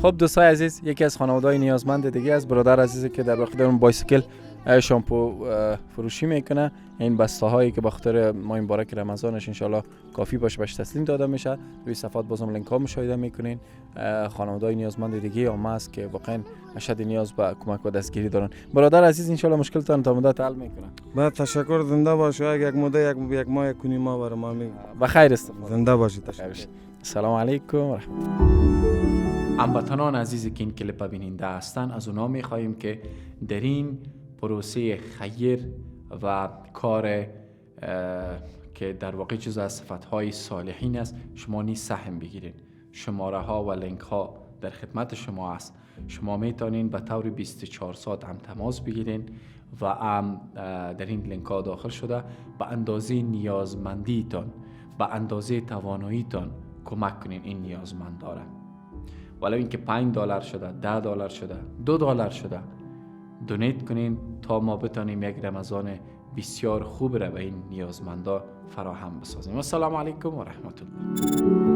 خب دوستای عزیز، یکی از خانواده‌های نیازمند دیگه از برادر عزیزی که در واقع در اون بایسیکل شامپو فروشی میکنه. این بسته هایی که به خاطر ماه مبارک رمضانش ان شاء الله کافی باشه بهش تسلیم داده میشه. روی صفحات بازم لینک ها مشاهده میکنین. خانواده‌های نیازمند دیگه هم هست که واقعا اشد نیاز به کمک و دستگیری دارن. برادر عزیز ان شاء الله مشکلتان تا مدت حل میکنه. با تشکر، زنده باشید. یک مدت یک ماه یک کنی ما برای ما میگه بخیر استفاده. زنده باشید. تشکر. السلام علیکم و رحمت الله. هموطنان عزیزی که این کلیپ ببیننده هستن، از اونا میخواهیم که در این پروسه خیر و کار که در واقع جز از صفتهای صالحین است شما نیز سهم بگیرید. شماره ها و لینک ها در خدمت شما است. شما میتونین به طور 24 ساعت هم تماس بگیرین و هم در این لینک ها داخل شده به اندازه نیازمندیتان، به اندازه تواناییتان کمک کنین این نیازمند داره. ولو اینکه $5 شده، $10 شده، $2 شده، دونیت کنین تا ما بتانیم یک رمضان بسیار خوب را به این نیازمندا فراهم بسازیم. السلام علیکم و رحمت الله.